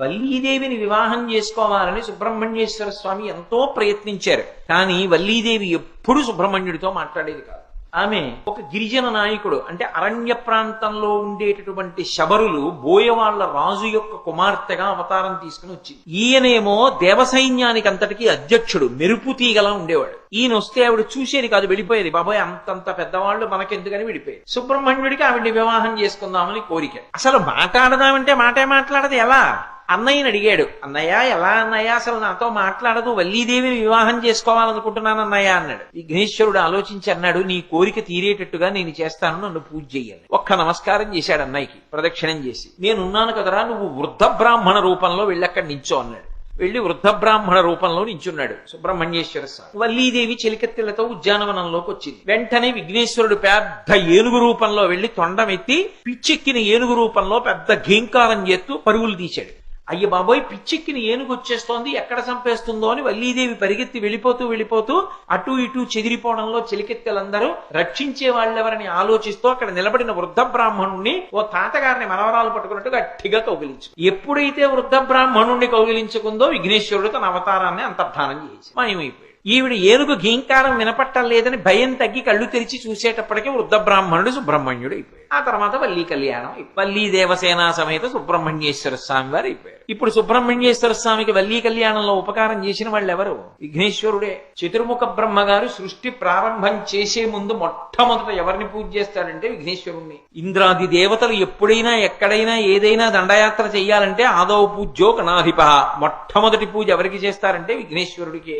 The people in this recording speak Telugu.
వల్లీదేవిని వివాహం చేసుకోవాలని సుబ్రహ్మణ్యేశ్వర స్వామి ఎంతో ప్రయత్నించారు. కానీ వల్లీదేవి ఎప్పుడు సుబ్రహ్మణ్యుడితో మాట్లాడేది కాదు. ఆమె ఒక గిరిజన నాయకుడు, అంటే అరణ్య ప్రాంతంలో ఉండేటటువంటి శబరులు బోయవాళ్ల రాజు యొక్క కుమార్తెగా అవతారం తీసుకుని వచ్చింది. ఈయనేమో దేవసైన్యానికి అంతటికీ అధ్యక్షుడు, మెరుపు తీగలా ఉండేవాడు. ఈయన వస్తే ఆవిడ చూసేది కాదు, వెళ్ళిపోయేది. బాబాయ్ అంతంత పెద్దవాళ్ళు మనకెందుకని వెళ్ళిపోయేది. సుబ్రహ్మణ్యుడికి ఆవిడ్ని వివాహం చేసుకుందామని కోరిక. అసలు మాట్లాడదామంటే మాటే మాట్లాడదు. ఎలా? అన్నయ్యని అడిగాడు. అన్నయ్య ఎలా అన్నయ్య, అసలు నాతో మాట్లాడదు, వల్లీదేవిని వివాహం చేసుకోవాలనుకుంటున్నాను అన్నయ్య అన్నాడు. విఘ్నేశ్వరుడు ఆలోచించి అన్నాడు, నీ కోరిక తీరేటట్టుగా నేను చేస్తాను, నన్ను పూజ చెయ్యాలి. ఒక్క నమస్కారం చేశాడు అన్నయ్యకి, ప్రదక్షిణం చేసి. నేనున్నాను కదరా, నువ్వు వృద్ధ బ్రాహ్మణ రూపంలో వెళ్ళక్కడి నించో అన్నాడు. వెళ్లి వృద్ధ బ్రాహ్మణ రూపంలో నించున్నాడు సుబ్రహ్మణ్యేశ్వర స్వామి. వల్లీదేవి చెలికత్తెలతో ఉద్యానవనంలోకి వచ్చింది. వెంటనే విఘ్నేశ్వరుడు పెద్ద ఏనుగు రూపంలో వెళ్లి తొండమెత్తి పిచ్చెక్కిన ఏనుగు రూపంలో పెద్ద ఘీంకారం చేస్తూ పరుగులు తీశాడు. అయ్య బాబోయ్, పిచ్చెక్కిన ఏనుగు వచ్చేస్తోంది, ఎక్కడ చంపేస్తుందో అని వల్లీదేవి పరిగెత్తి వెళ్ళిపోతూ అటు ఇటు చెదిరిపోవడంలో చెలికెత్తెలందరూ రక్షించే వాళ్ళెవరని ఆలోచిస్తూ అక్కడ నిలబడిన వృద్ధ బ్రాహ్మణుణ్ణి ఓ తాతగారిని మనవరాలు పట్టుకున్నట్టు గట్టిగా కౌగిలించు. ఎప్పుడైతే వృద్ధ బ్రాహ్మణుణ్ణి కౌగిలించుకుందో విఘ్నేశ్వరుడు తన అవతారాన్ని అంతర్ధానం చేసి మాయమైపోయాడు. ఈవిడ ఏనుగు ఘీంకారం వినపట్టలేదని భయం తగ్గి కళ్ళు తెరిచి చూసేటప్పటికీ వృద్ధ బ్రాహ్మణుడు సుబ్రహ్మణ్యుడు అయిపోయాడు. ఆ తర్వాత వల్లీ కళ్యాణం అయిపోయింది. వల్లీ దేవసేన సమేత సుబ్రహ్మణ్యేశ్వర స్వామి వారు అయిపోయారు. ఇప్పుడు సుబ్రహ్మణ్యేశ్వర స్వామికి వల్లీ కళ్యాణంలో ఉపకారం చేసిన వాళ్ళు ఎవరు? విఘ్నేశ్వరుడే. చతుర్ముఖ బ్రహ్మ గారు సృష్టి ప్రారంభం చేసే ముందు మొట్టమొదట ఎవరిని పూజ చేస్తాడంటే విఘ్నేశ్వరుణ్ణి. ఇంద్రాది దేవతలు ఎప్పుడైనా ఎక్కడైనా ఏదైనా దండయాత్ర చెయ్యాలంటే ఆదౌ పూజ్యో గణాధిప, మొట్టమొదటి పూజ ఎవరికి చేస్తారంటే విఘ్నేశ్వరుడికే.